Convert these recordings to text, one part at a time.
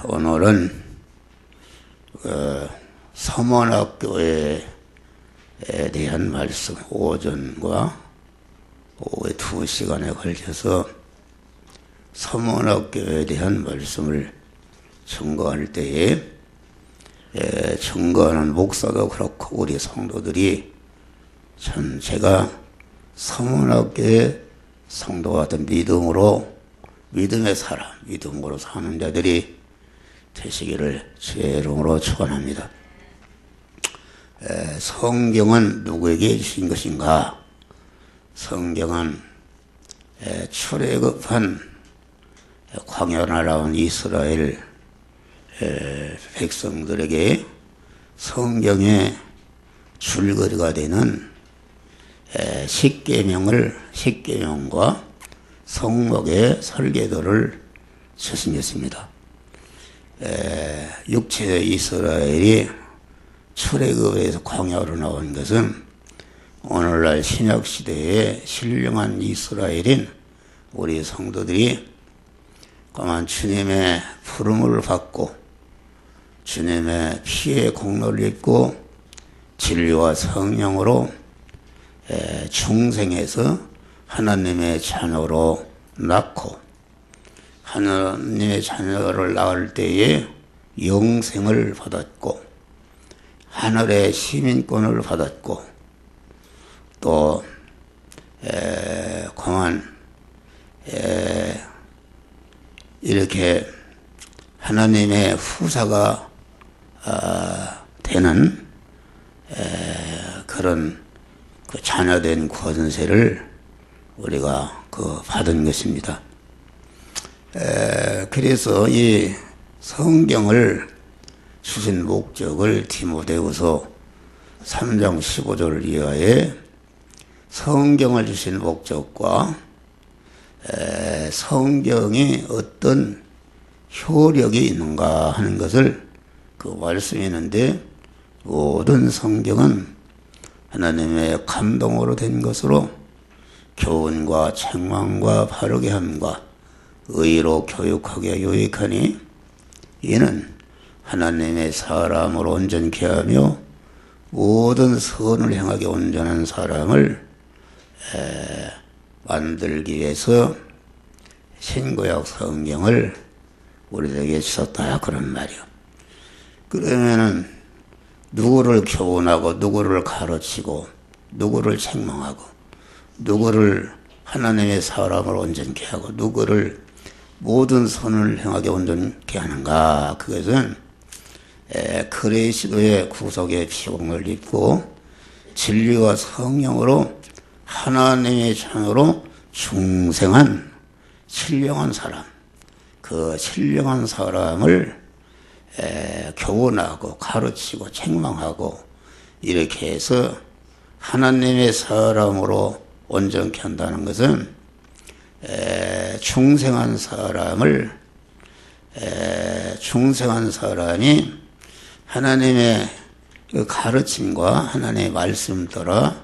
오늘은 서문학교에 대한 말씀, 오전과 오후에 2시간에 걸쳐서 서문학교에 대한 말씀을 증거할 때에 증거하는 목사도 그렇고 우리 성도들이 전체가 서문학교의 성도와 같은 믿음의 사람, 믿음으로 사는 자들이 되시기를 주의 이름으로 축원합니다. 성경은 누구에게 주신 것인가? 성경은 출애굽한 광야 나라온 이스라엘 백성들에게 성경의 줄거리가 되는 십계명과 성목의 설계도를 주신 것입니다. 육체의 이스라엘이 출애굽에서 광야로 나온 것은 오늘날 신약시대의 신령한 이스라엘인 우리 성도들이 그만 주님의 부름을 받고 주님의 피의 공로를 입고 진리와 성령으로 중생해서 하나님의 자녀로 낳고 하나님의 자녀를 낳을 때에 영생을 받았고 하늘의 시민권을 받았고 또 이렇게 하나님의 후사가 되는 그런 그 자녀된 권세를 우리가 받은 것입니다. 그래서 이 성경을 주신 목적을 디모데후서 3장 15절 이하에 성경을 주신 목적과 성경이 어떤 효력이 있는가 하는 것을 그 말씀이 있는데 모든 성경은 하나님의 감동으로 된 것으로 교훈과 책망과 바르게 함과 의로 교육하게 유익하니 이는 하나님의 사람을 온전케 하며 모든 선을 행하게 온전한 사람을 만들기 위해서 신구약 성경을 우리에게 주셨다 그런 말이요. 그러면은 누구를 교훈하고 누구를 가르치고 누구를 책망하고 누구를 하나님의 사람을 온전케 하고 누구를 모든 선을 행하게 온전케 하는가? 그것은 그리스도의 구속의 피공을 입고 진리와 성령으로 하나님의 자녀로 중생한 신령한 사람, 그 신령한 사람을 교훈하고 가르치고 책망하고 이렇게 해서 하나님의 사람으로 온전케 한다는 것은 중생한 사람이 하나님의 그 가르침과 하나님의 말씀 따라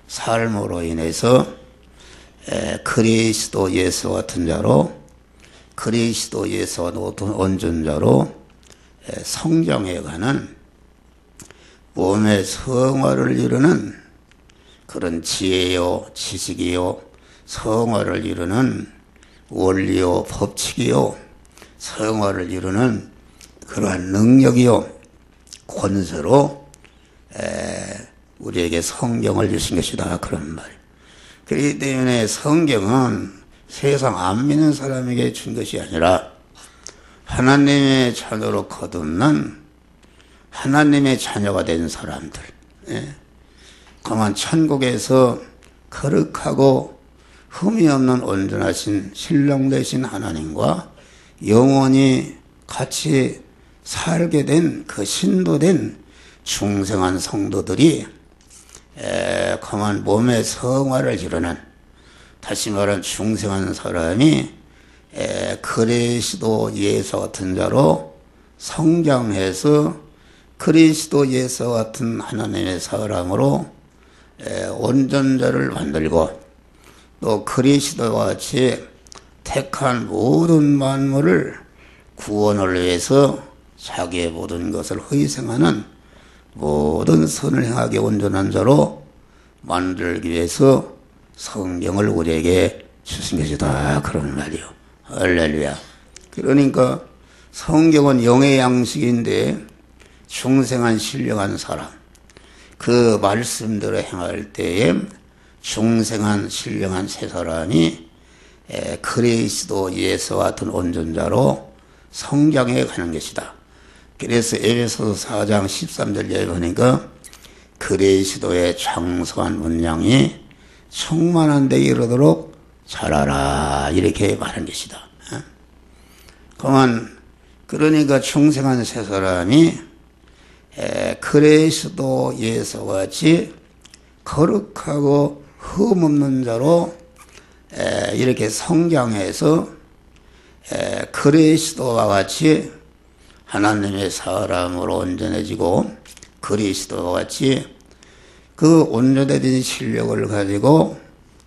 삶으로 인해서 그리스도 예수 같은 자로 그리스도 예수와 온전자로 성장해가는 몸의 성화를 이루는 그런 지혜요 지식이요 성화를 이루는 원리요 법칙이요 성화를 이루는 그러한 능력이요 권세로 우리에게 성경을 주신 것이다 그런 말이에요. 그렇기 때문에 성경은 세상 안 믿는 사람에게 준 것이 아니라 하나님의 자녀로 거듭난 하나님의 자녀가 된 사람들, 그만 천국에서 거룩하고 흠이 없는 온전하신 신령 되신 하나님과 영원히 같이 살게 된 그 신도된 중생한 성도들이 그만 몸의 성화를 이루는 다시 말하면 중생한 사람이 그리스도 예수 같은 자로 성장해서 그리스도 예수 같은 하나님의 사람으로 온전자를 만들고 또 그리스도와 같이 택한 모든 만물을 구원을 위해서 자기의 모든 것을 희생하는 모든 선을 행하게 온전한 자로 만들기 위해서 성경을 우리에게 주신 것이다. 그런 말이요. 할렐루야. 그러니까 성경은 영의 양식인데 중생한 신령한 사람, 그 말씀대로 행할 때에 중생한 신령한 세 사람이 그리스도 예수와 같은 온전자로 성장해 가는 것이다. 그래서 에베소서 4장 13절에 보니까 그리스도의 장성한 분량이 충만한 데 이르도록 자라라 이렇게 말한 것이다. 그러니까 중생한 세 사람이 그리스도 예수와 같이 거룩하고 흠없는 자로 이렇게 성장해서 그리스도와 같이 하나님의 사람으로 온전해지고 그리스도와 같이 그 온전해진 실력을 가지고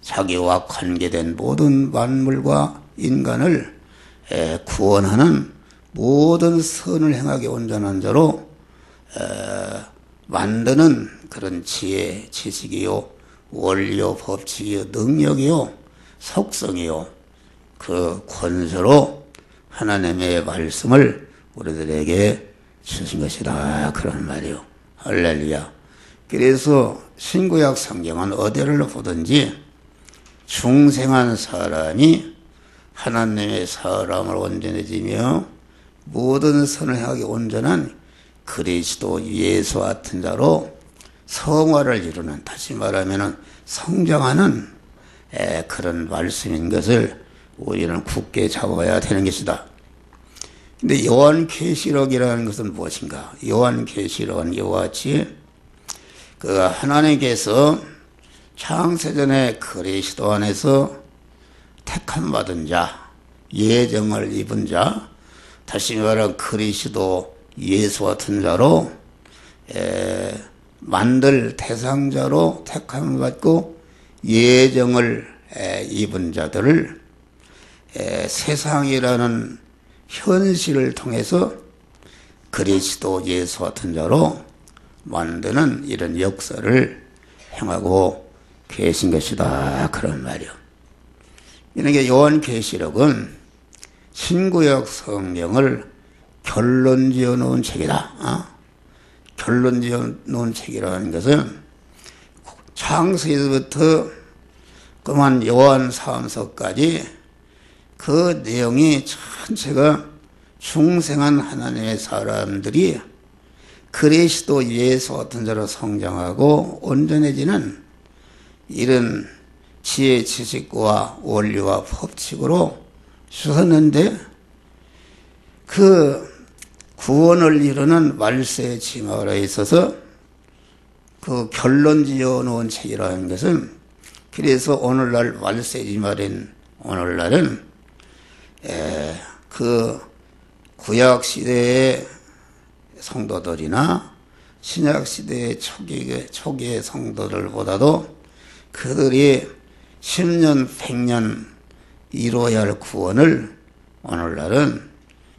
자기와 관계된 모든 만물과 인간을 구원하는 모든 선을 행하게 온전한 자로 만드는 그런 지혜, 지식이요, 원리요, 법칙이요, 능력이요, 속성이요, 그 권세로 하나님의 말씀을 우리들에게 주신 것이다. 그런 말이요. 할렐루야. 그래서 신구약 성경은 어디를 보든지 중생한 사람이 하나님의 사람으로 온전해지며 모든 선을 행하기 온전한 그리스도 예수와 같은 자로 성화를 이루는, 다시 말하면 성장하는 그런 말씀인 것을 우리는 굳게 잡아야 되는 것이다. 근데 요한계시록이라는 것은 무엇인가? 요한계시록은 이와 같이 그 하나님께서 창세전에 그리스도 안에서 택함 받은 자, 예정을 입은 자, 다시 말하면 그리스도 예수 같은 자로 만들 대상자로 택함을 받고 예정을 입은 자들을 세상이라는 현실을 통해서 그리스도 예수 같은 자로 만드는 이런 역사를 행하고 계신 것이다. 그런 말이요. 이렇게 요한계시록은 신구약 성경을 결론 지어 놓은 책이다. 결론 지어 놓은 책이라는 것은 창세기부터 그만 요한 사음서까지 그 내용이 전체가 중생한 하나님의 사람들이 그리스도 예수 같은 자로 성장하고 온전해지는 이런 지혜, 지식과 원리와 법칙으로 주셨는데 그 구원을 이루는 말세의 지마에 있어서 그 결론 지어 놓은 책이라는 것은 그래서 오늘날 말세의 지말인 오늘날은 그 구약 시대의 성도들이나 신약 시대의 초기의 성도들보다도 그들이 10년, 100년 이루어야 할 구원을 오늘날은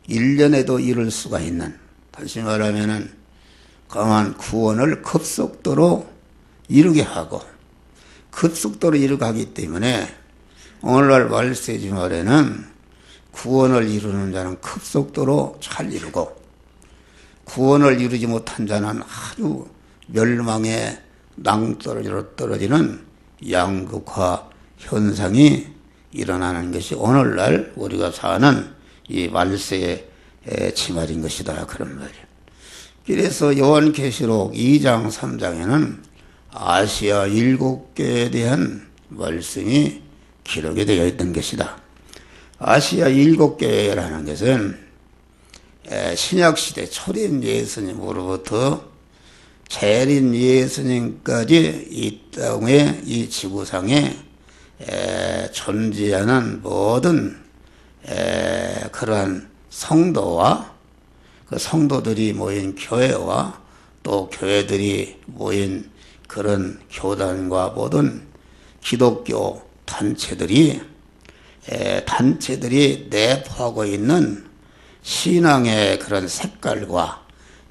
1년에도 이룰 수가 있는, 다시 말하면은 강한 구원을 급속도로 이루게 하고 급속도로 이루게 하기 때문에 오늘날 말세의 주말에는 구원을 이루는 자는 급속도로 잘 이루고 구원을 이루지 못한 자는 아주 멸망의 낭떠러지로 떨어지는 양극화 현상이 일어나는 것이 오늘날 우리가 사는 이 말세의 치말인 것이다. 그런 말이에요. 그래서 요한계시록 2장 3장에는 아시아 7교회에 대한 말씀이 기록이 되어 있던 것이다. 아시아 7교회라는 것은 신약시대 초림 예수님으로부터 재림 예수님까지 이 땅에 이 지구상에 존재하는 모든 그러한 성도와 그 성도들이 모인 교회와 또 교회들이 모인 그런 교단과 모든 기독교 단체들이 내포하고 있는 신앙의 그런 색깔과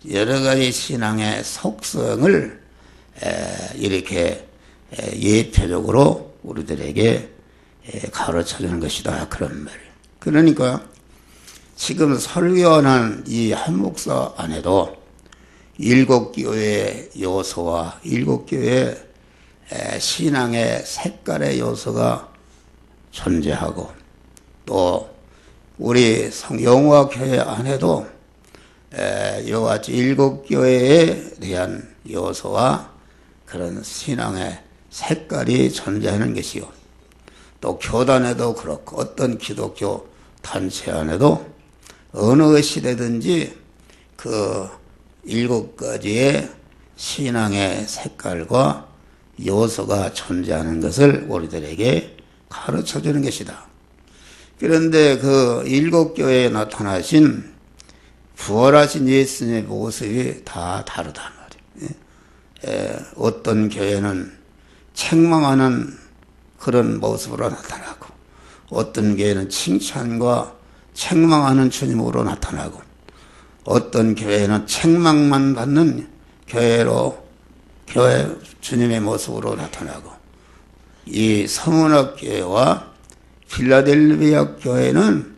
여러 가지 신앙의 속성을 이렇게 예표적으로 우리들에게 가르쳐 주는 것이다. 그런 말이에요. 그러니까 지금 설교하는 이 한 목사 안에도 일곱 교회의 요소와 일곱 교회의 신앙의 색깔의 요소가 존재하고, 또 우리 영화교회 안에도 이와 같이 일곱 교회에 대한 요소와 그런 신앙의 색깔이 존재하는 것이요, 또 교단에도 그렇고 어떤 기독교 단체 안에도 어느 시대든지 그 일곱 가지의 신앙의 색깔과 요소가 존재하는 것을 우리들에게 가르쳐 주는 것이다. 그런데 그 일곱 교회에 나타나신 부활하신 예수님의 모습이 다 다르단 말이에요. 어떤 교회는 책망하는 그런 모습으로 나타나고, 어떤 교회는 칭찬과 책망하는 주님으로 나타나고, 어떤 교회는 책망만 받는 교회 주님의 모습으로 나타나고, 이 서문학 교회와 필라델비아 교회는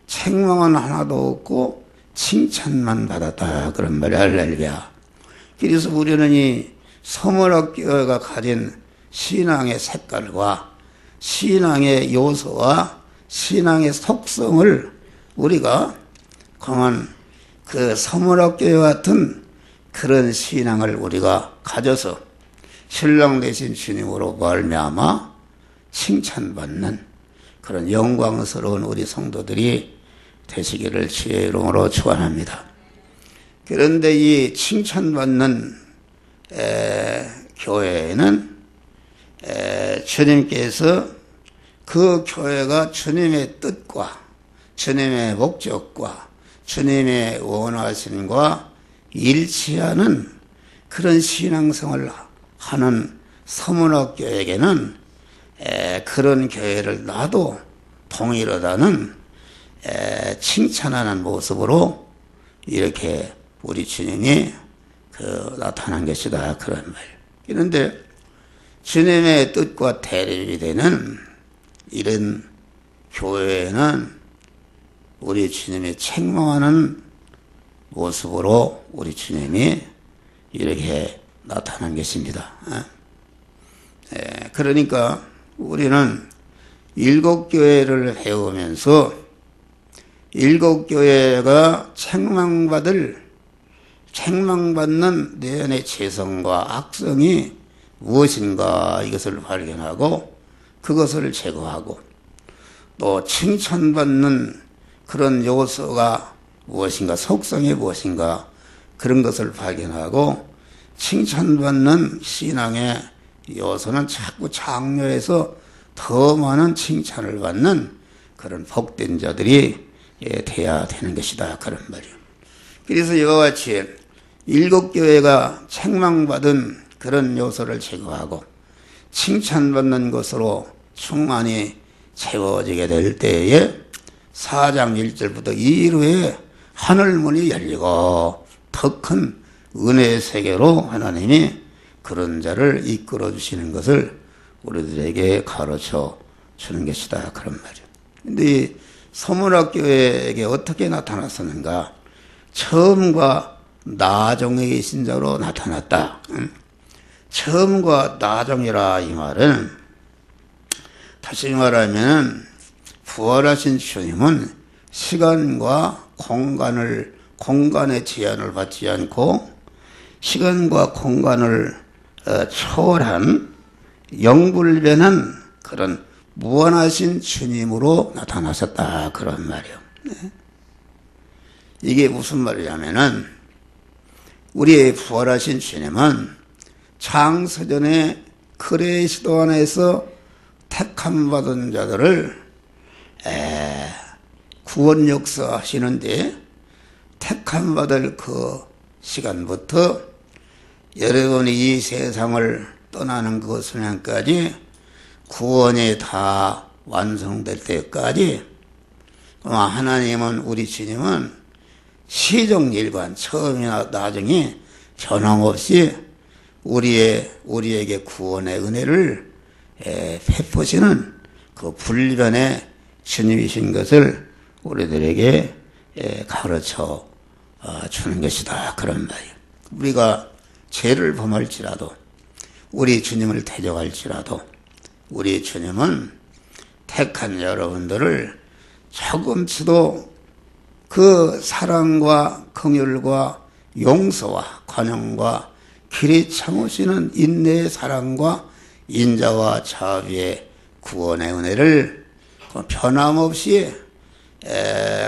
책망은 하나도 없고 칭찬만 받았다. 그런 말이 할렐루야. 그래서 우리는 이 서문학 교회가 가진 신앙의 색깔과 신앙의 요소와 신앙의 속성을 우리가 강한 그 서문학 교회 같은 그런 신앙을 우리가 가져서 신랑 되신 주님으로 말미암아 칭찬받는 그런 영광스러운 우리 성도들이 되시기를 주의 이름으로 축원합니다. 그런데 이 칭찬받는 교회에는 주님께서 그 교회가 주님의 뜻과 주님의 목적과 주님의 원하심과 일치하는 그런 신앙생활을 하는 서문학교에게는 그런 교회를 나도 동일하다는 칭찬하는 모습으로 이렇게 우리 주님이 나타난 것이다. 그런 말. 그런데 주님의 뜻과 대립이 되는 이런 교회에는 우리 주님이 책망하는 모습으로 우리 주님이 이렇게 나타난 것입니다. 그러니까 우리는 일곱 교회를 배우면서 일곱 교회가 책망받는 내 안의 죄성과 악성이 무엇인가 이것을 발견하고 그것을 제거하고, 또 칭찬받는 그런 요소가 무엇인가, 속성이 무엇인가 그런 것을 발견하고, 칭찬받는 신앙의 요소는 자꾸 장려해서 더 많은 칭찬을 받는 그런 복된 자들이 돼야 되는 것이다. 그런 말이에요. 그래서 이와 같이 일곱 교회가 책망받은 그런 요소를 제거하고 칭찬받는 것으로 충만히 채워지게 될 때에 4장 1절부터 2일후에 하늘문이 열리고 더 큰 은혜의 세계로 하나님이 그런 자를 이끌어 주시는 것을 우리들에게 가르쳐 주는 것이다. 그런 말이에요. 근데 이 서문학교에게 어떻게 나타났었는가? 처음과 나중의 신자로 나타났다. 처음과 나중이라 이 말은 다시 말하면 부활하신 주님은 시간과 공간의 제한을 받지 않고 시간과 공간을 초월한 영불변한 그런 무한하신 주님으로 나타나셨다. 그런 말이에요. 이게 무슨 말이냐면은 우리의 부활하신 주님은 창세전에 그레시도 안에서 택함 받은 자들을 구원 역사 하시는데, 택함 받을 그 시간부터 여러분이 이 세상을 떠나는 그 순간까지 구원이 다 완성될 때까지 하나님은, 우리 주님은 시종일관 처음이나 나중에 변함없이 우리에게 구원의 은혜를 베푸시는 그 불변의 주님이신 것을 우리들에게 가르쳐 주는 것이다. 그런 말이에요. 우리가 죄를 범할지라도, 우리 주님을 대적할지라도, 우리 주님은 택한 여러분들을 조금치도 그 사랑과 긍휼과 용서와 관용과 길이 참으시는 인내의 사랑과 인자와 자비의 구원의 은혜를 변함없이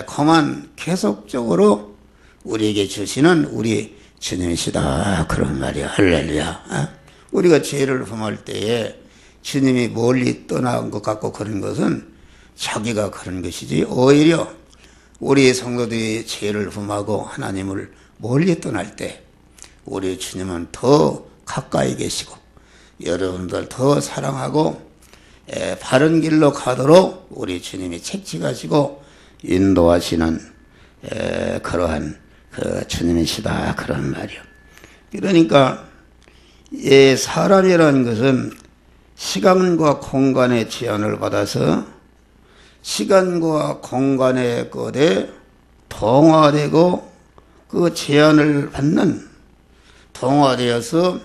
그만 계속적으로 우리에게 주시는 우리 주님이시다. 그런 말이야. 할렐루야. 우리가 죄를 범할 때에 주님이 멀리 떠나간 것 같고 그런 것은 자기가 그런 것이지, 오히려 우리 성도들이 죄를 범하고 하나님을 멀리 떠날 때 우리 주님은 더 가까이 계시고 여러분들 더 사랑하고 바른 길로 가도록 우리 주님이 책찍하시고 인도하시는 그러한 그 주님이시다. 그런 말이요. 그러니까 사람이라는 것은 시간과 공간의 제한을 받아서 시간과 공간의 것에 동화되고 그 제한을 받는, 동화되어서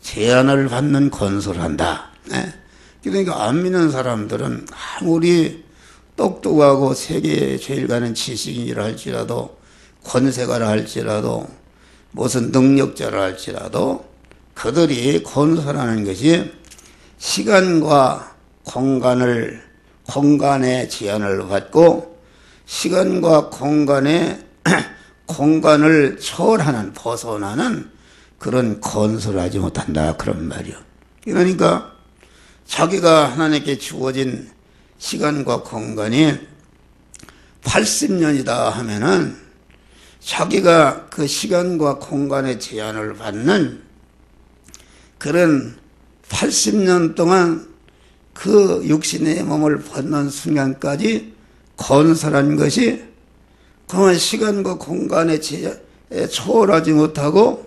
제한을 받는 건설을 한다. 그러니까 안 믿는 사람들은 아무리 똑똑하고 세계에 제일 가는 지식인이라 할지라도, 권세가라 할지라도, 무슨 능력자라 할지라도 그들이 건설하는 것이 시간과 공간의 제한을 받고 시간과 공간을 초월하는, 벗어나는 그런 건설을 하지 못한다. 그런 말이요. 그러니까 자기가 하나님께 주어진 시간과 공간이 80년이다 하면은 자기가 그 시간과 공간의 제한을 받는 그런 80년 동안 그 육신의 몸을 벗는 순간까지 건설한 것이 그만 시간과 공간에 초월하지 못하고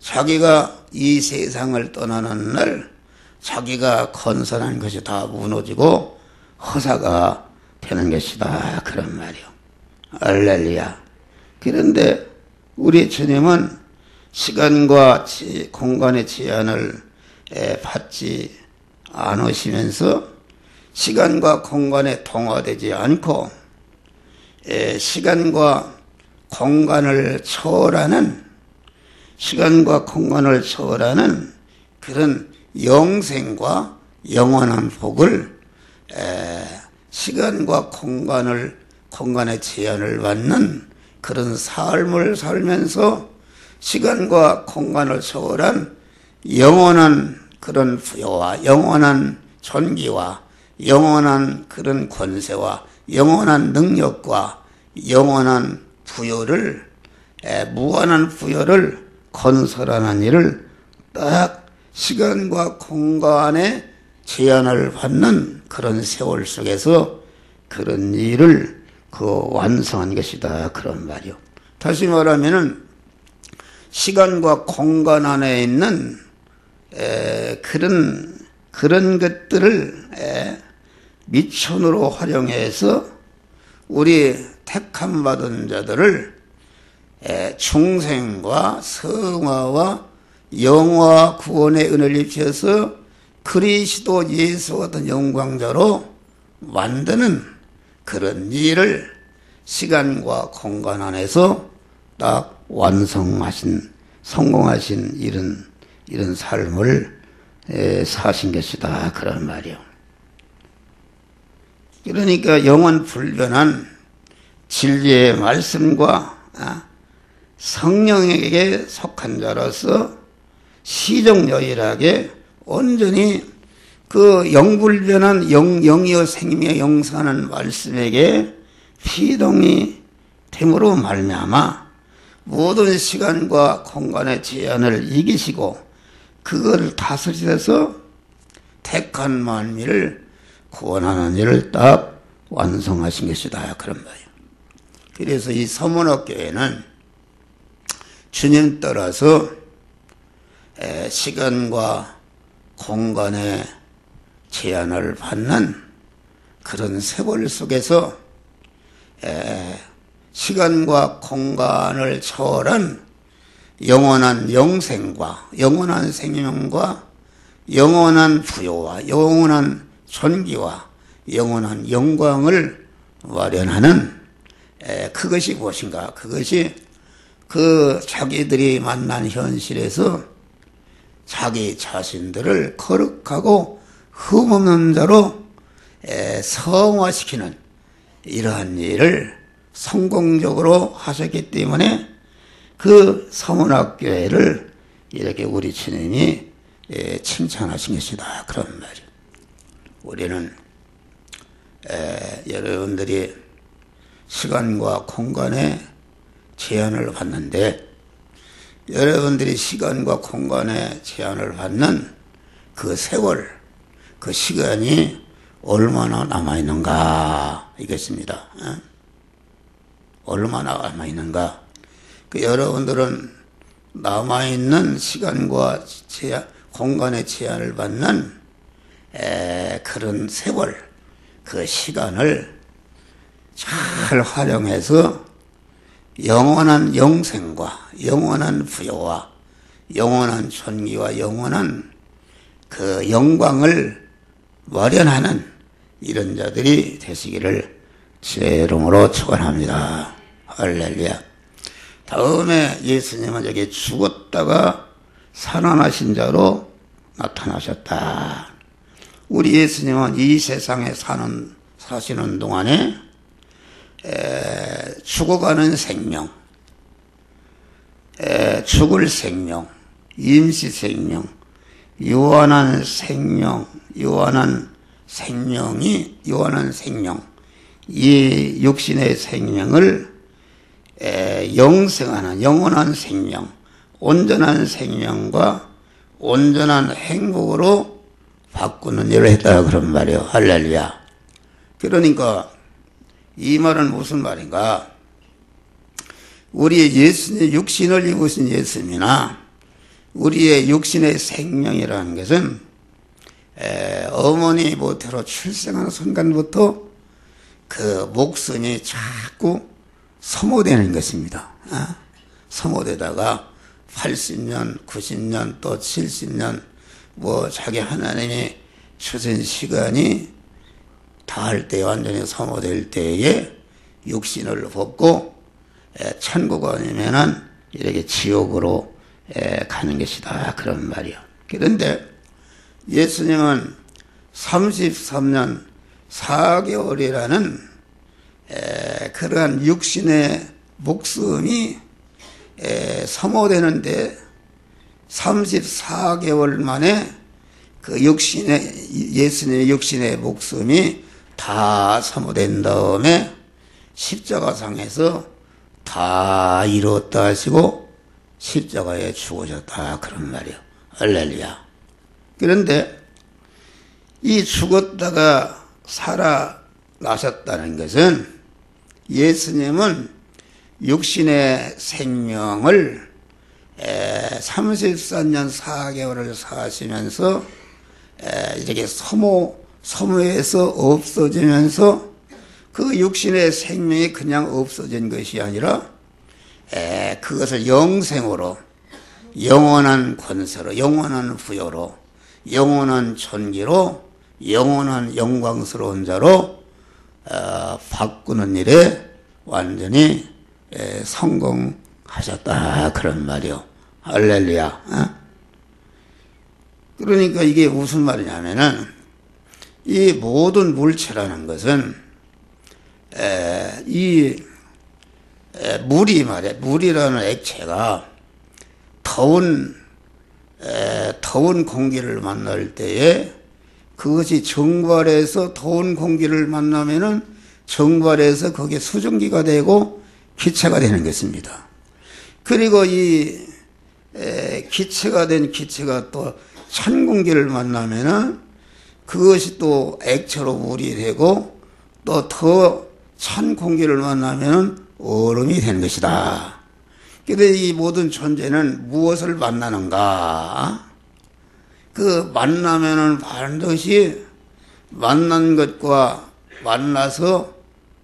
자기가 이 세상을 떠나는 날 자기가 건설한 것이 다 무너지고 허사가 되는 것이다. 그런 말이요. 할렐루야. 그런데 우리 주님은 시간과 공간의 제한을 받지 않으시면서 시간과 공간에 동화되지 않고 시간과 공간을 초월하는 그런 영생과 영원한 복을 시간과 공간의 제한을 받는 그런 삶을 살면서 시간과 공간을 초월한 영원한 그런 부여와 영원한 존귀와 영원한 그런 권세와 영원한 능력과 영원한 부여를, 무한한 부여를 건설하는 일을 딱 시간과 공간의 제한을 받는 그런 세월 속에서 그런 일을 완성한 것이다. 그런 말이요. 다시 말하면은 시간과 공간 안에 있는 그런 것들을 미천으로 활용해서 우리 택함 받은 자들을 중생과 성화와 영화 구원의 은혜를 입혀서 그리스도 예수 같은 영광자로 만드는 그런 일을 시간과 공간 안에서 딱 성공하신 이런 삶을 사신 것이다. 그런 말이요. 그러니까 영원 불변한 진리의 말씀과 성령에게 속한 자로서 시종여일하게 온전히 그 영불변한 영이요 생명의 영생하는 말씀에게 피동이 됨으로 말미암아 모든 시간과 공간의 제한을 이기시고 그걸 다스리셔서 택한 만민을 구원하는 일을 딱 완성하신 것이다. 그런 말이에요. 그래서 이 서문학교에는 주님 따라서 시간과 공간의 제한을 받는 그런 세월 속에서 시간과 공간을 초월한 영원한 영생과 영원한 생명과 영원한 부요와 영원한 존귀와 영원한 영광을 마련하는 그것이 무엇인가? 그것이 그 자기들이 만난 현실에서 자기 자신들을 거룩하고 흠없는 자로 성화시키는 이러한 일을 성공적으로 하셨기 때문에 그 서문학교회를 이렇게 우리 주님이 칭찬하신 것이다. 그런 말이에요. 우리는 여러분들이 시간과 공간의 제한을 받는데 여러분들이 시간과 공간의 제한을 받는 그 세월, 그 시간이 얼마나 남아있는가 이것입니다. 얼마나 남아있는가. 여러분들은 남아있는 시간과 공간의 제한을 받는 그런 세월, 그 시간을 잘 활용해서 영원한 영생과 영원한 부요와 영원한 존귀와 영원한 그 영광을 마련하는 이런 자들이 되시기를 주의 이름으로 축원합니다. 할렐루야. 다음에 예수님은 여기 죽었다가 살아나신 자로 나타나셨다. 우리 예수님은 이 세상에 사시는 동안에 죽어가는 생명, 죽을 생명, 임시 생명, 유한한 생명, 유한한 생명, 이 육신의 생명을 영생하는 영원한 생명, 온전한 생명과 온전한 행복으로 바꾸는 일을 했다 그런 말이에요. 할렐루야. 그러니까 이 말은 무슨 말인가? 우리의 예수님, 육신을 입으신 예수님이나 우리의 육신의 생명이라는 것은 어머니 모태로 출생한 순간부터 그 목숨이 자꾸 소모되는 것입니다. 소모되다가 80년, 90년, 또 70년, 자기 하나님이 주신 시간이 다할 때, 완전히 소모될 때에 육신을 벗고 천국 아니면은 이렇게 지옥으로 가는 것이다. 그런 말이야. 그런데 예수님은 33년 4개월이라는 그러한 육신의 목숨이 소모되는데 34개월 만에 그 예수님의 육신의 목숨이 다 소모된 다음에 십자가상에서 다 이루었다 하시고 십자가에 죽으셨다. 그런 말이에요. 할렐루야. 그런데 이 죽었다가 살아나셨다는 것은 예수님은 육신의 생명을 34년 4개월을 사시면서 이렇게 소모해서 없어지면서 그 육신의 생명이 그냥 없어진 것이 아니라 그것을 영생으로, 영원한 권세로, 영원한 부여로, 영원한 존귀로, 영원한 영광스러운 자로 바꾸는 일에 완전히 성공하셨다. 그런 말이요. 할렐루야. 그러니까 이게 무슨 말이냐면은 이 모든 물체라는 것은 이 물이라는 액체가 더운 공기를 만날 때에 그것이 증발해서 더운 공기를 만나면은 증발해서 그게 수증기가 되고 기체가 되는 것입니다. 그리고 이 기체가 된 기체가 또 찬 공기를 만나면은 그것이 또 액체로 물이 되고 또 더 찬 공기를 만나면은 얼음이 되는 것이다. 그런데 이 모든 존재는 무엇을 만나는가? 그 만나면은 반드시 만난 것과 만나서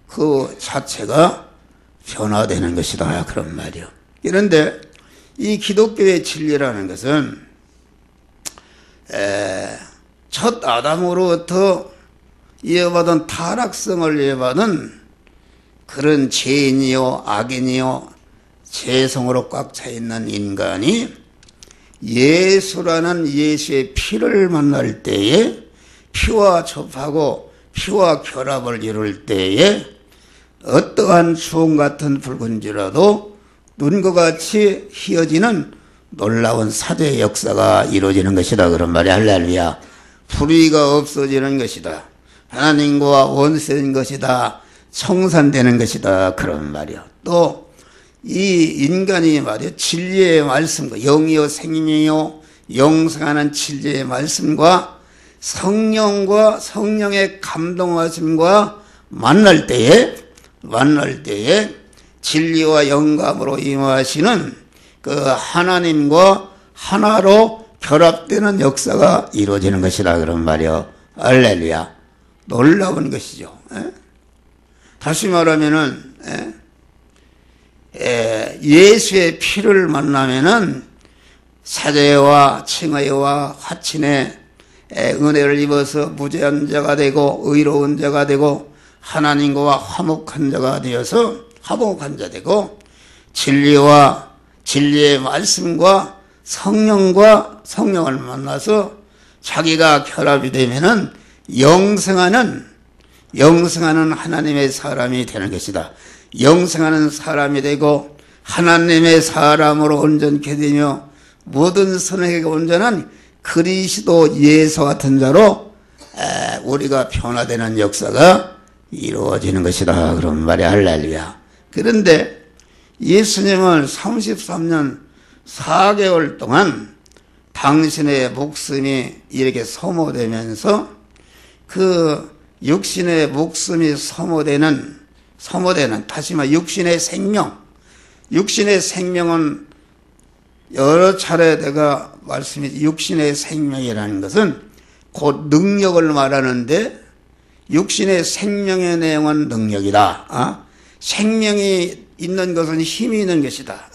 그 자체가 변화되는 것이다. 그런 말이요. 그런데 이 기독교의 진리라는 것은 첫 아담으로부터 이어받은 타락성을 이어받은 그런 죄인이요 악인이요 죄성으로 꽉 차 있는 인간이 예수라는 예수의 피를 만날 때에 피와 접하고 피와 결합을 이룰 때에 어떠한 주홍 같은 붉은지라도 눈과 같이 휘어지는 놀라운 사죄의 역사가 이루어지는 것이다. 그런 말이 할렐루야. 불의가 없어지는 것이다. 하나님과 원수인 것이다. 청산되는 것이다. 그런 말이야. 또 이 인간이 말이야 진리의 말씀과 영이요 생명이요 영생하는 진리의 말씀과 성령과 성령의 감동하심과 만날 때에 진리와 영감으로 임하시는 그 하나님과 하나로 결합되는 역사가 이루어지는 것이다. 그런 말이요. 할렐루야. 놀라운 것이죠. 다시 말하면은 예수의 피를 만나면은 사죄와 칭의와 화친의 은혜를 입어서 무죄한 자가 되고 의로운 자가 되고 하나님과 화목한 자가 되어서 화목한 자 되고 진리와 진리의 말씀과 성령과 성령을 만나서 자기가 결합이 되면은 영생하는 하나님의 사람이 되는 것이다. 영생하는 사람이 되고 하나님의 사람으로 온전케 되며 모든 선에게 온전한 그리스도 예수 같은 자로 우리가 변화되는 역사가 이루어지는 것이다. 그런 말이 할렐루야. 그런데 예수님은 33년 4개월 동안 당신의 목숨이 이렇게 소모되면서 그 육신의 목숨이 소모되는 다시 말해 육신의 생명은 여러 차례 내가 말씀이 육신의 생명이라는 것은 곧 능력을 말하는데 육신의 생명의 내용은 능력이다. 생명이 있는 것은 힘이 있는 것이다.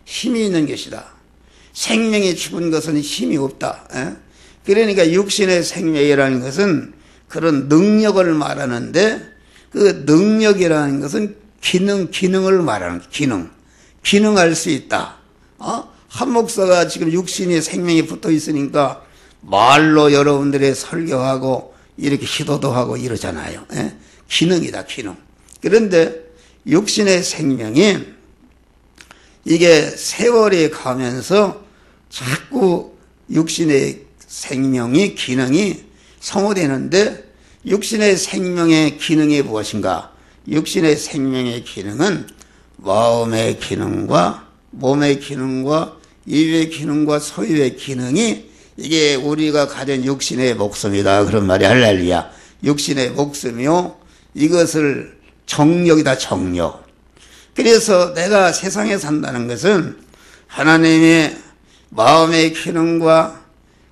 힘이 있는 것이다. 생명이 죽은 것은 힘이 없다. 그러니까 육신의 생명이라는 것은 그런 능력을 말하는데 그 능력이라는 것은 기능을 말하는 기능할 수 있다. 한 목사가 지금 육신의 생명이 붙어 있으니까 말로 여러분들의 설교하고 이렇게 기도도 하고 이러잖아요. 기능이다, 기능. 그런데 육신의 생명이 이게 세월이 가면서 자꾸 육신의 생명이 기능이 소모되는데 육신의 생명의 기능이 무엇인가? 육신의 생명의 기능은 마음의 기능과 몸의 기능과 입의 기능과 소유의 기능이 이게 우리가 가진 육신의 목숨이다. 그런 말이 할렐루야. 육신의 목숨이요. 이것을 정력이다. 정력. 그래서 내가 세상에 산다는 것은 하나님의 마음의 기능과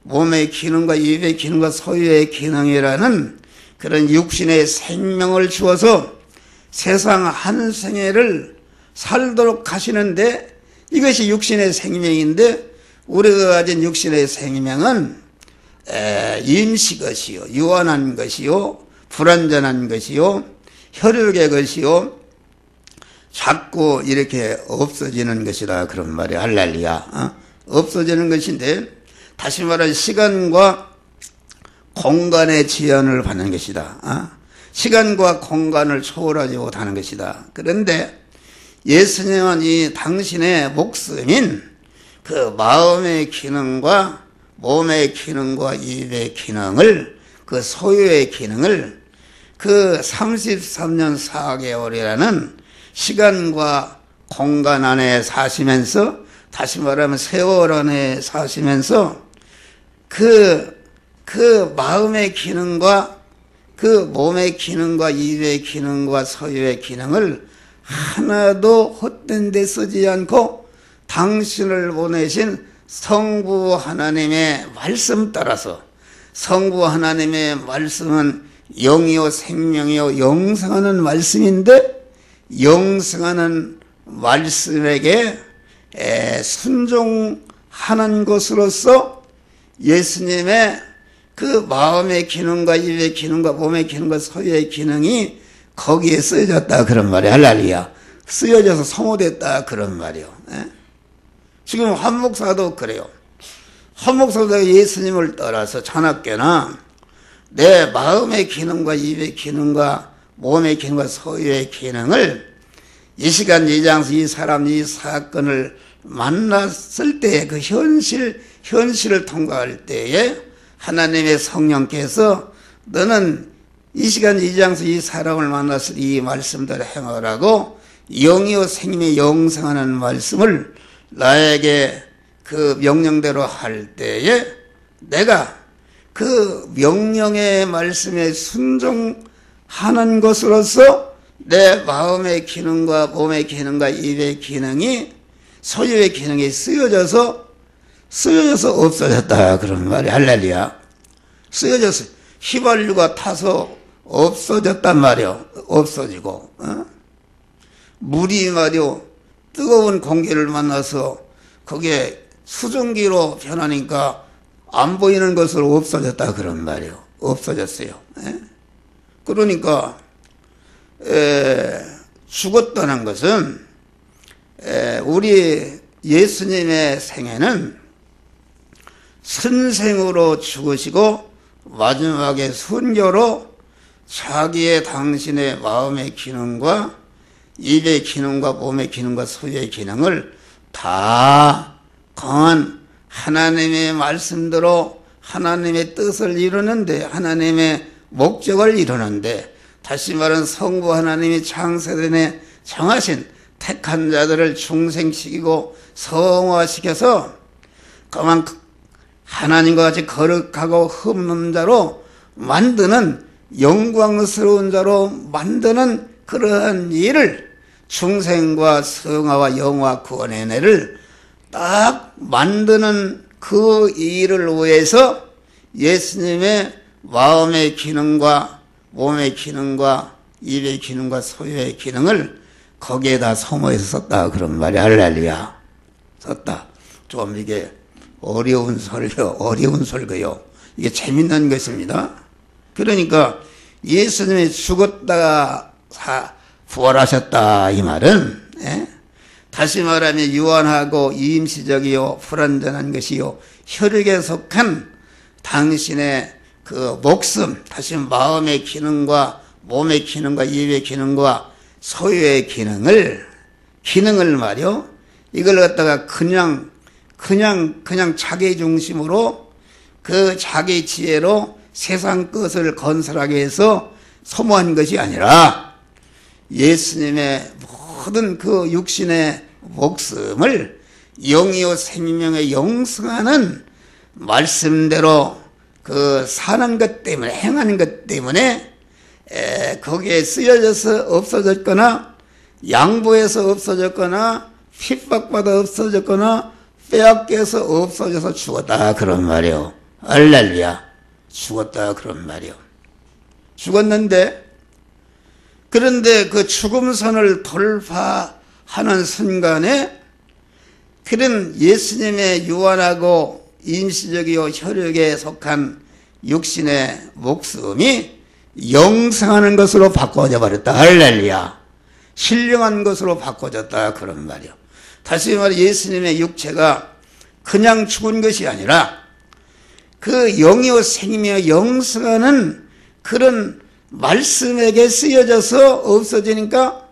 몸의 기능과 입의 기능과 소유의 기능이라는 그런 육신의 생명을 주어서 세상 한 생애를 살도록 하시는데 이것이 육신의 생명인데 우리가 가진 육신의 생명은 임시것이요, 유한한 것이요, 불완전한 것이요, 혈육의 것이요, 자꾸 이렇게 없어지는 것이다. 그런 말이 할렐루야. 없어지는 것인데 다시 말하면 시간과 공간의 제한을 받는 것이다. 시간과 공간을 초월하지 못하는 것이다. 그런데 예수님은 이 당신의 목숨인 그 마음의 기능과 몸의 기능과 입의 기능을 그 소유의 기능을 그 33년 4개월이라는 시간과 공간 안에 사시면서 다시 말하면 세월 안에 사시면서 그 마음의 기능과 그 몸의 기능과 입의 기능과 소유의 기능을 하나도 헛된 데 쓰지 않고 당신을 보내신 성부 하나님의 말씀 따라서, 성부 하나님의 말씀은 영이요 생명이요 영생하는 말씀인데, 영생하는 말씀에게 순종하는 것으로서 예수님의 그 마음의 기능과 입의 기능과 몸의 기능과 소유의 기능이 거기에 쓰여졌다 그런 말이에요. 할렐루야. 쓰여져서 소모됐다 그런 말이에요. 지금 한 목사도 그래요. 한 목사도 예수님을 따라서 자나깨나 내 마음의 기능과 입의 기능과 몸의 기능과 소유의 기능을 이 시간 이 장소 이 사람 이 사건을 만났을 때의 그 현실을 통과할 때에 하나님의 성령께서 너는 이 시간 이 장소 이 사람을 만났을 이 말씀대로 행하라고 영이요 생명의 영생하는 말씀을 나에게 그 명령대로 할 때에 내가 그 명령의 말씀에 순종하는 것으로서 내 마음의 기능과 몸의 기능과 입의 기능이 소유의 기능이 쓰여져서 없어졌다 그런 말이 할렐루야. 쓰여져서 휘발유가 타서 없어졌단 말이요. 없어지고 물이 말이요 뜨거운 공기를 만나서 그게 수증기로 변하니까 안 보이는 것으로 없어졌다 그런 말이요. 없어졌어요. 그러니까 죽었다는 것은 우리 예수님의 생애는 선생으로 죽으시고 마지막에 순교로 자기의 당신의 마음의 기능과 입의 기능과 몸의 기능과 소유의 기능을 다 강한 하나님의 말씀대로 하나님의 뜻을 이루는데, 하나님의 목적을 이루는데, 다시 말하면 성부 하나님이 창세전에 정하신 택한 자들을 중생시키고 성화시켜서 그만 하나님과 같이 거룩하고 흠없는 자로 만드는, 영광스러운 자로 만드는 그러한 일을, 중생과 성화와 영화 구원의 은혜를 딱 만드는 그 일을 위해서 예수님의 마음의 기능과 몸의 기능과 입의 기능과 소유의 기능을 거기에다 소모해서 썼다 그런 말이 할렐루야. 썼다. 좀 이게 어려운 설교요. 이게 재밌는 것입니다. 그러니까 예수님이 죽었다가 부활하셨다 이 말은, 다시 말하면 유한하고 임시적이요 불완전한 것이요 혈육에 속한 당신의 그 목숨, 다시 마음의 기능과 몸의 기능과 입의 기능과 소유의 기능을 말이요, 이걸 갖다가 그냥 자기 중심으로 그 자기 지혜로 세상 것을 건설하기 위해서 소모한 것이 아니라 예수님의 모든 그 육신의 목숨을 영이요 생명의 영생하는 말씀대로 그 사는 것 때문에, 행하는 것 때문에 거기에 쓰여져서 없어졌거나 양보해서 없어졌거나 핍박받아 없어졌거나 빼앗겨서 없어져서 죽었다 그런 말이요. 할렐루야. 죽었다 그런 말이요. 죽었는데, 그런데 그 죽음선을 돌파하는 순간에 그런 예수님의 유한하고 임시적이요 혈육에 속한 육신의 목숨이 영생하는 것으로 바꿔져 버렸다. 할렐루야. 신령한 것으로 바꿔졌다 그런 말이요. 다시 말해 예수님의 육체가 그냥 죽은 것이 아니라 그 영이요 생명이요 영생하는 그런 말씀에게 쓰여져서 없어지니까,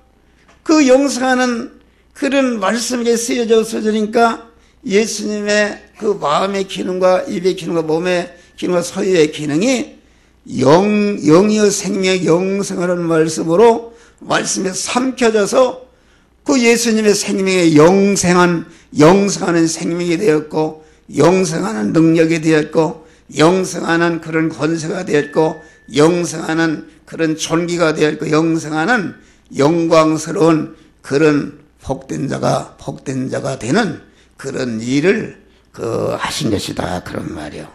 그 영생하는 그런 말씀에게 쓰여져 없어지니까 예수님의 그 마음의 기능과 입의 기능과 몸의 기능과 소유의 기능이 영이요 생명 영생하는 말씀으로 말씀에 삼켜져서 그 예수님의 생명의 영생하는 생명이 되었고, 영생하는 능력이 되었고, 영생하는 그런 권세가 되었고, 영생하는 그런 존귀가 되었고, 영생하는 영광스러운 그런 복된 자가 되는 그런 일을 하신 것이다. 그런 말이요.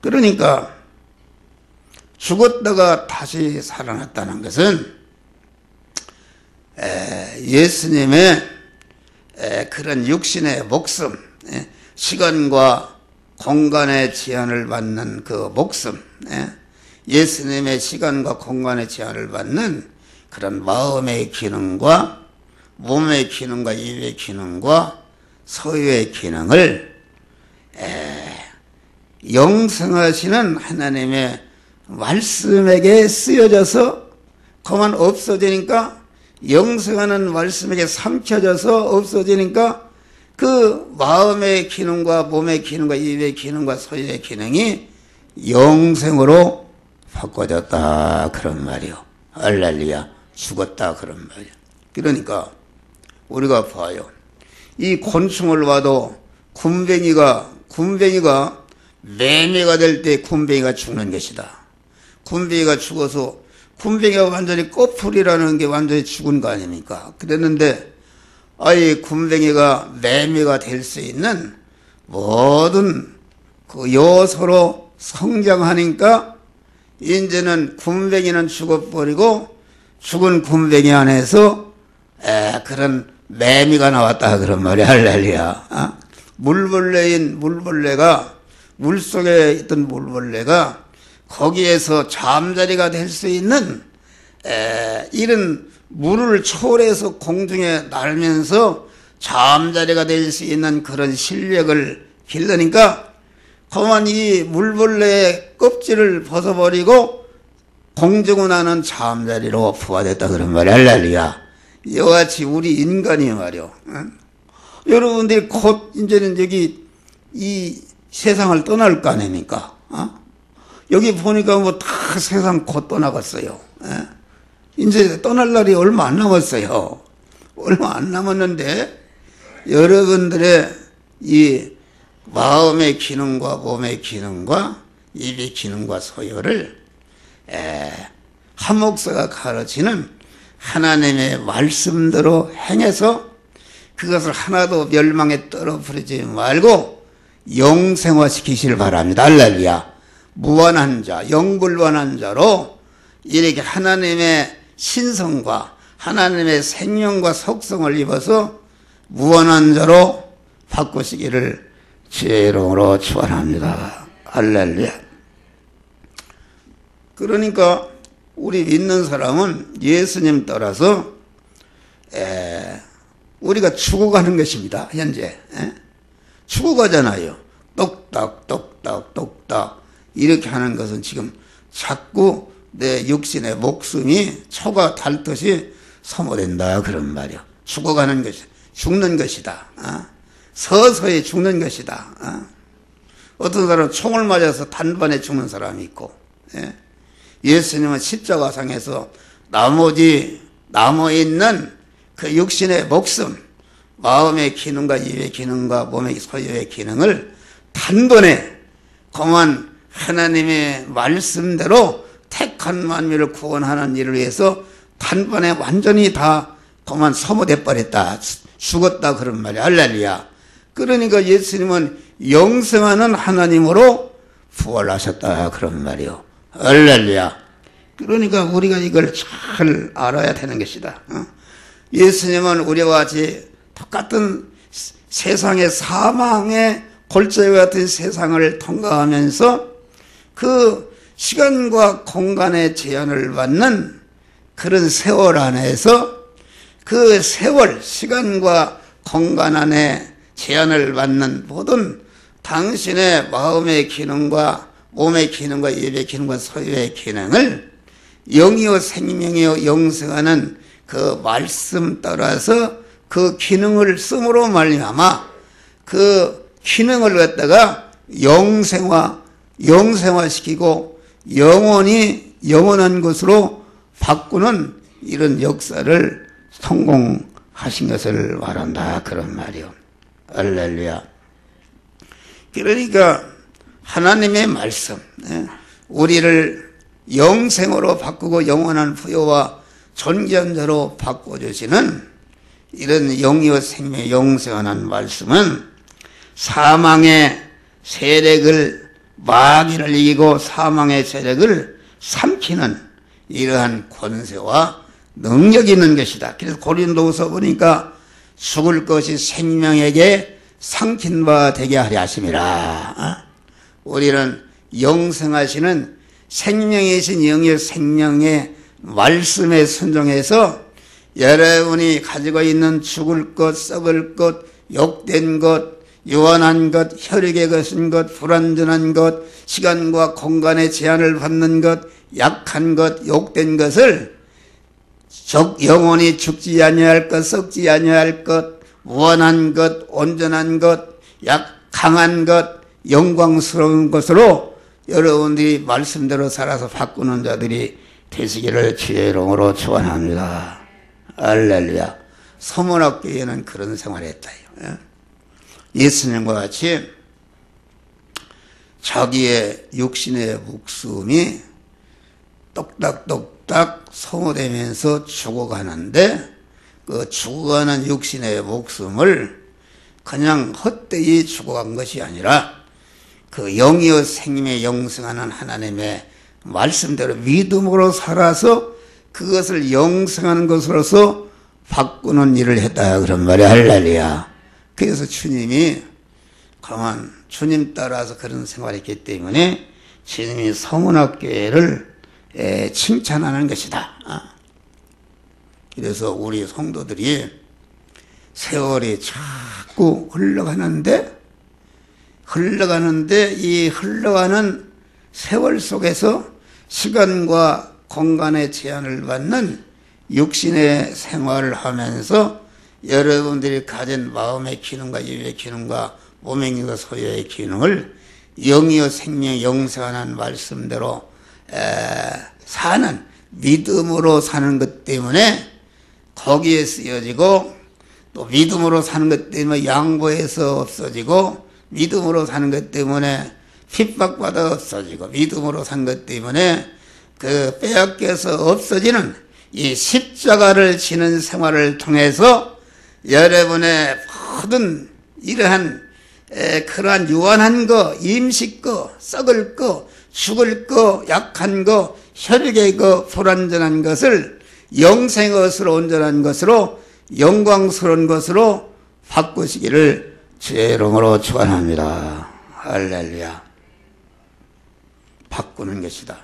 그러니까 죽었다가 다시 살아났다는 것은 예수님의 그런 육신의 목숨, 시간과 공간의 제한을 받는 그 목숨, 예수님의 시간과 공간의 제한을 받는 그런 마음의 기능과 몸의 기능과 입의 기능과 소유의 기능을 영생하시는 하나님의 말씀에게 쓰여져서 그만 없어지니까, 영생하는 말씀에게 삼켜져서 없어지니까 그 마음의 기능과 몸의 기능과 입의 기능과 소유의 기능이 영생으로 바꿔졌다. 그런 말이요. 할렐루야. 죽었다. 그런 말이요. 그러니까 우리가 봐요. 이 곤충을 봐도 군뱅이가 매매가 될 때 군뱅이가 죽는 것이다. 군뱅이가 죽어서 군뱅이가 완전히 꺼풀이라는 게 완전히 죽은 거 아닙니까? 그랬는데 아이 군뱅이가 매매가 될 수 있는 모든 그 요소로 성장하니까 이제는 군뱅이는 죽어버리고 죽은 군뱅이 안에서 그런 매미가 나왔다. 그런 말이야. 할렐루야. 물벌레가 물속에 있던 물벌레가 거기에서 잠자리가 될 수 있는 이런 물을 초월해서 공중에 날면서 잠자리가 될 수 있는 그런 실력을 길러니까 그만 이 물벌레의 껍질을 벗어버리고 공중에 나는 잠자리로 부화됐다. 그런 말이야. 할렐루야. 이와 같이 우리 인간이 말이요. 여러분들이 곧 이제는 여기 이 세상을 떠날 거 아닙니까? 여기 보니까 뭐 다 세상 곧 떠나갔어요. 이제 떠날 날이 얼마 안 남았어요. 얼마 안 남았는데 여러분들의 이 마음의 기능과 몸의 기능과 입의 기능과 소유를 한목사가 가르치는 하나님의 말씀대로 행해서 그것을 하나도 멸망에 떨어뜨리지 말고 영생화시키시길 바랍니다. 할렐루야. 무한한 자, 영불완한 자로 이렇게 하나님의 신성과 하나님의 생명과 속성을 입어서 무한한 자로 바꾸시기를 주의 이름으로 축원합니다. 할렐루야. 그러니까 우리 믿는 사람은 예수님 따라서 우리가 죽어가는 것입니다. 현재 죽어가잖아요. 똑딱 똑딱 똑딱 이렇게 하는 것은 지금 자꾸 내 육신의 목숨이 초가 닳듯이 소모된다. 그런 말이야. 죽어가는 것이 죽는 것이다. 서서히 죽는 것이다. 어떤 사람은 총을 맞아서 단번에 죽는 사람이 있고, 예수님은 십자가상에서 나머지 남아있는 그 육신의 목숨, 마음의 기능과 입의 기능과 몸의 소유의 기능을 단번에 그만 하나님의 말씀대로 택한 만민을 구원하는 일을 위해서 단번에 완전히 다 그만 소모돼 버렸다. 죽었다. 그런 말이야. 할렐루야. 그러니까 예수님은 영생하는 하나님으로 부활하셨다. 그런 말이요. 할렐루야. 그러니까 우리가 이걸 잘 알아야 되는 것이다. 예수님은 우리와 같이 똑같은 세상의 사망의 골짜기와 같은 세상을 통과하면서 그 시간과 공간의 제한을 받는 그런 세월 안에서 그 세월, 시간과 공간 안에 제한을 받는 모든 당신의 마음의 기능과 몸의 기능과 입의 기능과 소유의 기능을 영이요 생명이요 영생하는 그 말씀 따라서 그 기능을 씀으로 말미암아 그 기능을 갖다가 영생화시키고 영원한 것으로 바꾸는 이런 역사를 성공하신 것을 말한다. 그런 말이요. 할렐루야. 그러니까 하나님의 말씀, 우리를 영생으로 바꾸고 영원한 부여와 존귀한 자로 바꿔주시는 이런 영이요 생명 영생하는 말씀은 사망의 세력을 마귀를 이기고 사망의 세력을 삼키는 이러한 권세와 능력이 있는 것이다. 그래서 고린도후서 보니까 죽을 것이 생명에게 삼킨 바 되게 하려 하심이라. 우리는 영생하시는 생명이신 영의 생명의 말씀에 순종해서 여러분이 가지고 있는 죽을 것, 썩을 것, 욕된 것, 유한한 것, 혈육에 거신 것, 불완전한 것, 시간과 공간의 제한을 받는 것, 약한 것, 욕된 것을 영원히 죽지 아니할 것, 썩지 아니할 것, 무한한 것, 온전한 것, 강한 것, 영광스러운 것으로 여러분들이 말씀대로 살아서 바꾸는 자들이 되시기를 주의 이름으로 축원합니다. 할렐루야. 서문학교에는 그런 생활을 했다. 예수님과 같이 자기의 육신의 목숨이 똑딱똑딱 소모되면서 죽어가는데 그 죽어가는 육신의 목숨을 그냥 헛되이 죽어간 것이 아니라 그 영이여 생명의 영생하는 하나님의 말씀대로 믿음으로 살아서 그것을 영생하는 것으로서 바꾸는 일을 했다 그런 말이야. 할렐루야. 그래서 주님이 가만 주님 따라서 그런 생활했기 때문에 주님이 서문학교회를 칭찬하는 것이다. 그래서 우리 성도들이 세월이 자꾸 흘러가는데 이 흘러가는 세월 속에서 시간과 공간의 제한을 받는 육신의 생활을 하면서 여러분들이 가진 마음의 기능과 유의 기능과 몸의 기능과 소유의 기능을 영이여 생명 영생하는 말씀대로 사는 믿음으로 사는 것 때문에 거기에 쓰여지고 또 믿음으로 사는 것 때문에 양보해서 없어지고 믿음으로 사는 것 때문에 핍박받아 없어지고 믿음으로 사는 것 때문에 그 빼앗겨서 없어지는 이 십자가를 지는 생활을 통해서 여러분의 모든 이러한 그러한 유한한 거, 임식 거, 썩을 거, 죽을 거, 약한 거, 혈육의 거, 불완전한 것을 영생의 것으로 온전한 것으로 영광스러운 것으로 바꾸시기를 주의 이름으로 축원합니다. 할렐루야. 바꾸는 것이다.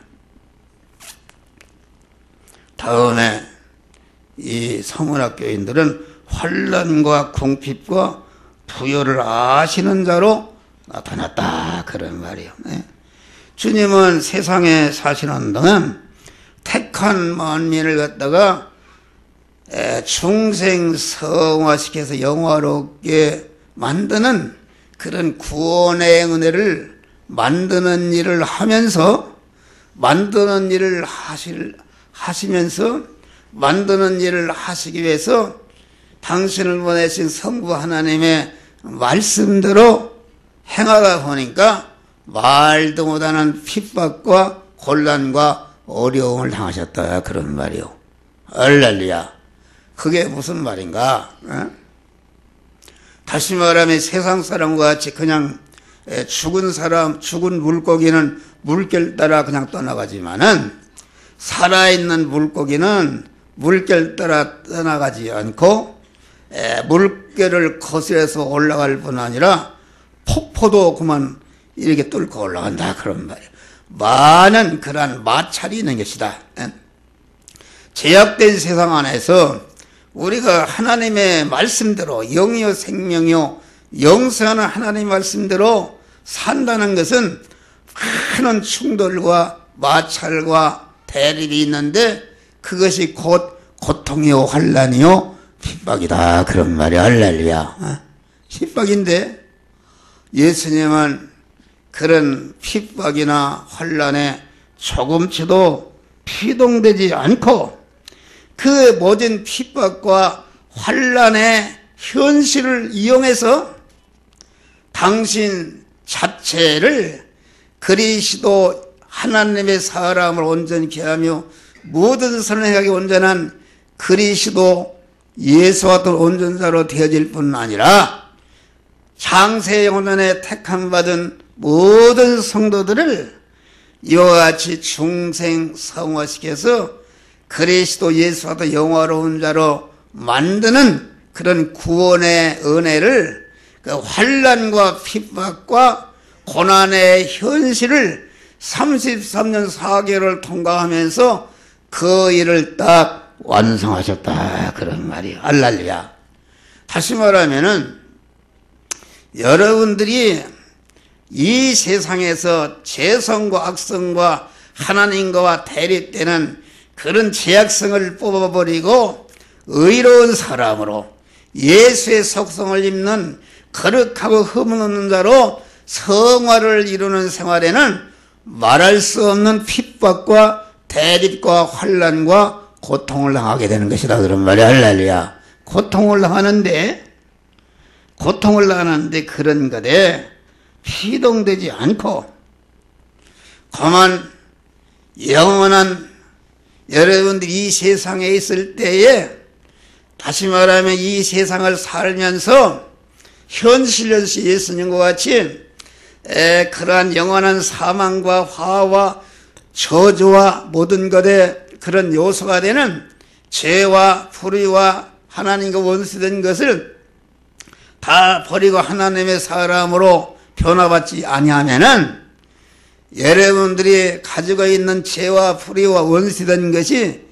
다음에 이 서문학교인들은 환난과 궁핍과 부요를 아시는 자로 나타났다 그런 말이에요. 주님은 세상에 사시는 동안 택한 만민을 갖다가 중생성화시켜서 영화롭게 만드는 그런 구원의 은혜를 만드는 일을 하면서 만드는 일을 하시면서 만드는 일을 하시기 위해서 당신을 보내신 성부 하나님의 말씀대로 행하다 보니까 말도 못하는 핍박과 곤란과 어려움을 당하셨다 그런 말이요. 할렐루야. 그게 무슨 말인가? 다시 말하면 세상 사람과 같이 그냥 죽은 사람, 죽은 물고기는 물결 따라 그냥 떠나가지만은 살아있는 물고기는 물결 따라 떠나가지 않고 물결을 거슬려서 올라갈 뿐 아니라 폭포도 그만 이렇게 뚫고 올라간다 그런 말이에요. 많은 그러한 마찰이 있는 것이다. 제약된 세상 안에서 우리가 하나님의 말씀대로 영이요 생명이요 영생하는 하나님의 말씀대로 산다는 것은 많은 충돌과 마찰과 대립이 있는데 그것이 곧 고통이요 환난이요 핍박이다 그런 말이야. 할렐루야. 핍박인데 예수님은 그런 핍박이나 환난에 조금치도 피동되지 않고 그 모든 핍박과 환난의 현실을 이용해서 당신 자체를 그리스도 하나님의 사람을 온전케 하며 모든 선행하기 온전한 그리스도 예수와 같은 온전자로 되어질 뿐 아니라 창세 영원에 택함 받은 모든 성도들을 이와 같이 중생 성화시켜서 그리스도 예수와 같은 영화로운 자로 만드는 그런 구원의 은혜를 그 환난과 핍박과 고난의 현실을 33년 4개월을 통과하면서 그 일을 딱 완성하셨다 그런 말이에요. 할렐루야. 다시 말하면은 여러분들이 이 세상에서 죄성과 악성과 하나님과 대립되는 그런 죄악성을 뽑아버리고 의로운 사람으로 예수의 속성을 입는 거룩하고 흠없는 자로 성화를 이루는 생활에는 말할 수 없는 핍박과 대립과 환난과 고통을 당하게 되는 것이다 그런 말이야. 할렐루야. 고통을 당하는데 그런 것에 피동되지 않고 가만 영원한 여러분들이 이 세상에 있을 때에 다시 말하면 이 세상을 살면서 현실연시 예수님과 같이 그러한 영원한 사망과 화와 저주와 모든 것에 그런 요소가 되는 죄와 불의와 하나님과 원수된 것을 다 버리고 하나님의 사람으로 변화받지 아니하면은 여러분들이 가지고 있는 죄와 불의와 원수된 것이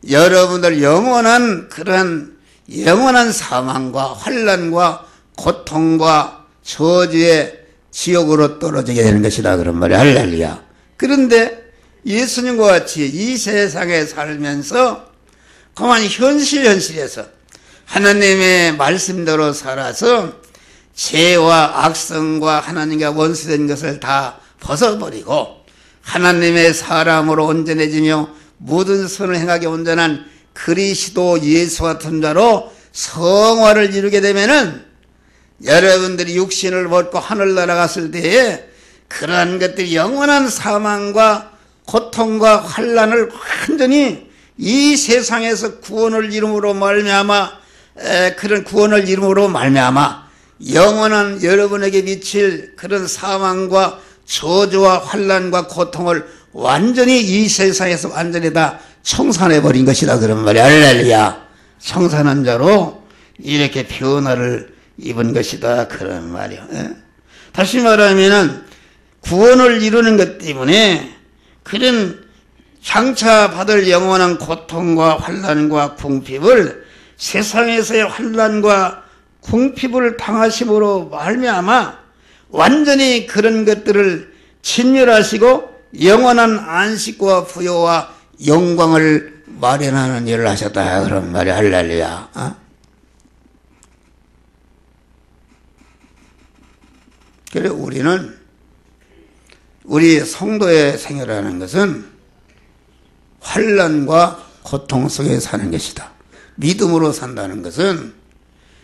여러분들 영원한 그런 영원한 사망과 환난과 고통과 저주의 지옥으로 떨어지게 되는 것이다 그런 말이야. 할렐루야. 그런데 예수님과 같이 이 세상에 살면서 그만 현실에서 하나님의 말씀대로 살아서 죄와 악성과 하나님과 원수된 것을 다 벗어버리고 하나님의 사람으로 온전해지며 모든 선을 행하게 온전한 그리스도 예수 같은 자로 성화를 이루게 되면은 여러분들이 육신을 벗고 하늘나라 갔을 때에 그러한 것들이 영원한 사망과 고통과 환난을 완전히 이 세상에서 구원을 이름으로 말미암아 그런 구원을 이름으로 말미암아 영원한 여러분에게 미칠 그런 사망과 저주와 환난과 고통을 완전히 이 세상에서 완전히 다 청산해버린 것이다 그런 말이야. 할렐루야. 청산한 자로 이렇게 변화를 입은 것이다 그런 말이야. 다시 말하면은 구원을 이루는 것 때문에 그런 장차 받을 영원한 고통과 환난과 궁핍을 세상에서의 환난과 궁핍을 당하심으로 말미암아 완전히 그런 것들을 진멸하시고 영원한 안식과 부요와 영광을 마련하는 일을 하셨다 그런 말이야. 할렐루야. 그래 우리는 우리 성도의 생애라는 것은 환난과 고통 속에 사는 것이다. 믿음으로 산다는 것은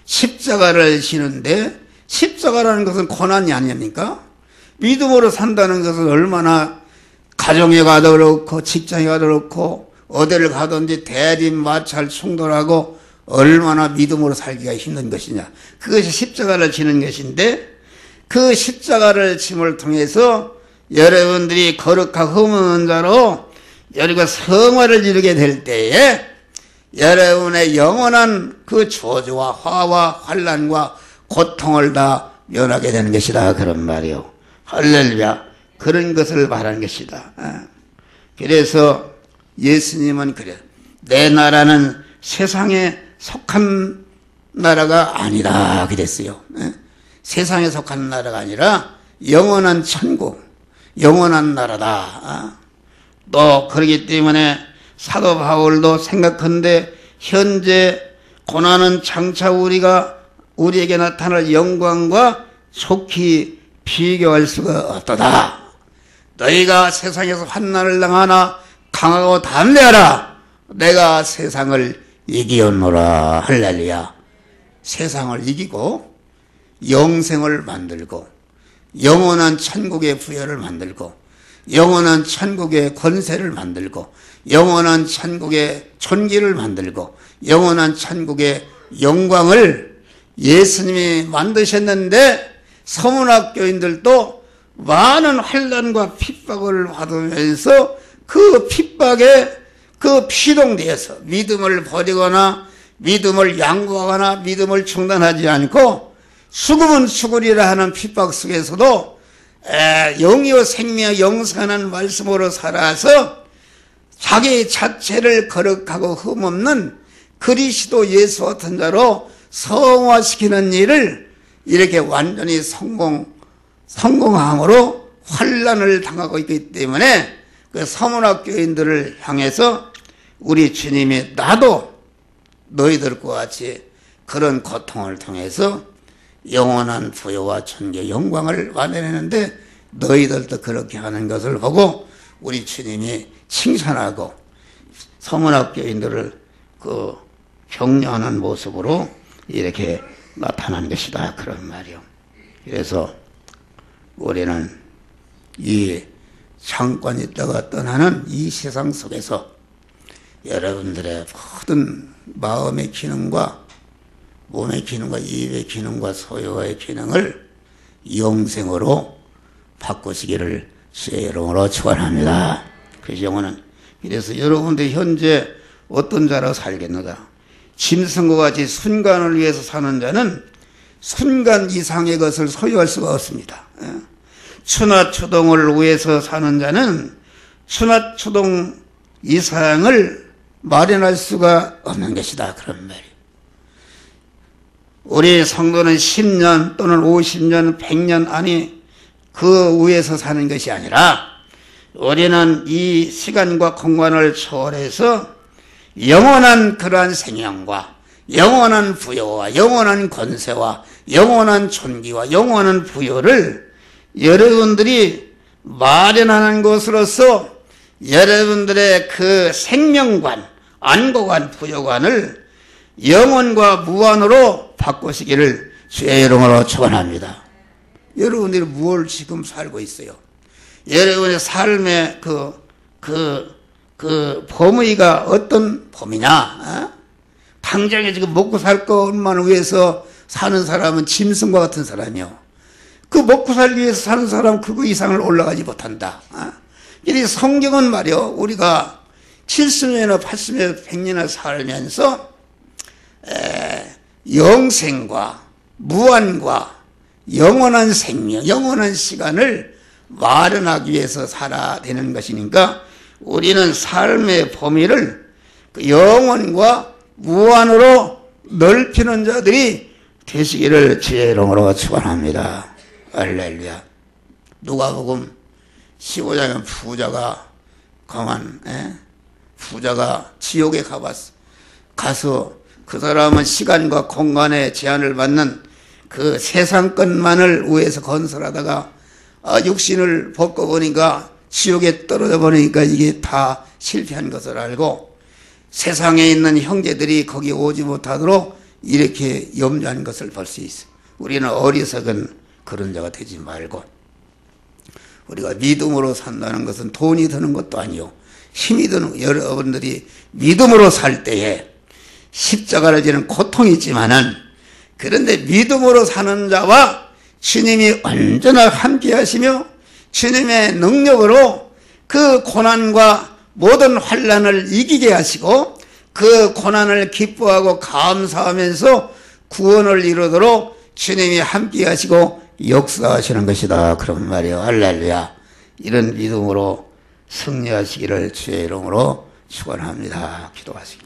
십자가를 지는데 십자가라는 것은 고난이 아닙니까? 믿음으로 산다는 것은 얼마나 가정에 가도 그렇고 직장에 가도 그렇고 어디를 가든지 대립 마찰 충돌하고 얼마나 믿음으로 살기가 힘든 것이냐. 그것이 십자가를 지는 것인데 그 십자가를 짐을 통해서 여러분들이 거룩하고 흠없는 자로 여러분과 성화를 이루게 될 때에 여러분의 영원한 그 저주와 화와 환난과 고통을 다 면하게 되는 것이다 그런 말이요. 할렐루야. 그런 것을 말하는 것이다. 그래서 예수님은 그래. 내 나라는 세상에 속한 나라가 아니다 그랬어요. 세상에 속한 나라가 아니라 영원한 천국, 영원한 나라다. 또 그렇기 때문에 사도 바울도 생각한데 현재 고난은 장차 우리에게 나타날 영광과 속히 비교할 수가 없도다. 너희가 세상에서 환난을 당하나 강하고 담대하라. 내가 세상을 이기었노라. 할렐루야. 세상을 이기고 영생을 만들고 영원한 천국의 부여를 만들고 영원한 천국의 권세를 만들고 영원한 천국의 존귀를 만들고 영원한 천국의 영광을 예수님이 만드셨는데 서문학교인들도 많은 환난과 핍박을 받으면서 그 핍박에 그 피동되어서 믿음을 버리거나 믿음을 양보하거나 믿음을 중단하지 않고 죽으면 죽으리라 하는 핍박 속에서도 영이요 생명의 영생하는 말씀으로 살아서 자기 자체를 거룩하고 흠없는 그리스도 예수 같은 자로 성화시키는 일을 이렇게 완전히 성공함으로 환난을 당하고 있기 때문에 그 서문학교인들을 향해서 우리 주님이 나도 너희들과 같이 그런 고통을 통해서 영원한 부여와 존귀 영광을 만들어내는데 너희들도 그렇게 하는 것을 보고 우리 주님이 칭찬하고 서문학교인들을 그 격려하는 모습으로 이렇게 나타난 것이다 그런 말이요. 그래서 우리는 이 잠깐 있다가 떠나는 이 세상 속에서 여러분들의 모든 마음의 기능과 몸의 기능과 입의 기능과 소유의 기능을 영생으로 바꾸시기를 주의 이름으로 축원합니다. 그래서 영혼은 그래서 여러분들 현재 어떤 자로 살겠노다. 짐승과 같이 순간을 위해서 사는 자는 순간 이상의 것을 소유할 수가 없습니다. 추나추동을 위해서 사는 자는 추나추동 이상을 마련할 수가 없는 것이다 그런 말이에요. 우리 성도는 10년 또는 50년 100년 아니 그 위에서 사는 것이 아니라 우리는 이 시간과 공간을 초월해서 영원한 그러한 생명과 영원한 부여와 영원한 권세와 영원한 존귀와 영원한 부여를 여러분들이 마련하는 것으로서 여러분들의 그 생명관, 안고관, 부여관을 영원과 무한으로 바꾸시기를 주의 이름으로 축원합니다. 여러분들이 무엇을 지금 살고 있어요? 여러분의 삶의 그 범위가 어떤 범위냐? 당장에 지금 먹고 살 것만 위해서 사는 사람은 짐승과 같은 사람이요. 그 먹고 살기 위해서 사는 사람은 그거 이상을 올라가지 못한다. 이 성경은 말이요. 우리가 70년이나 80년이나 100년이나 살면서 영생과 무한과 영원한 생명, 영원한 시간을 마련하기 위해서 살아야 되는 것이니까 우리는 삶의 범위를 영원과 무한으로 넓히는 자들이 되시기를 주의 이름으로 축원합니다. 할렐루야. 누가복음 15장에 부자가 부자가 지옥에 가서 그 사람은 시간과 공간의 제한을 받는 그 세상 것만을 위해서 건설하다가 육신을 벗고 보니까 지옥에 떨어져 보니까 이게 다 실패한 것을 알고 세상에 있는 형제들이 거기 오지 못하도록 이렇게 염려한 것을 볼 수 있어요. 우리는 어리석은 그런 자가 되지 말고 우리가 믿음으로 산다는 것은 돈이 드는 것도 아니요 힘이 드는 여러분들이 믿음으로 살 때에 십자가를 지는 고통이 있지만은 그런데 믿음으로 사는 자와 주님이 언제나 함께 하시며 주님의 능력으로 그 고난과 모든 환난을 이기게 하시고 그 고난을 기뻐하고 감사하면서 구원을 이루도록 주님이 함께 하시고 역사하시는 것이다 그런 말이에요. 할렐루야. 이런 믿음으로 승리하시기를 주의 이름으로 축원합니다. 기도하시기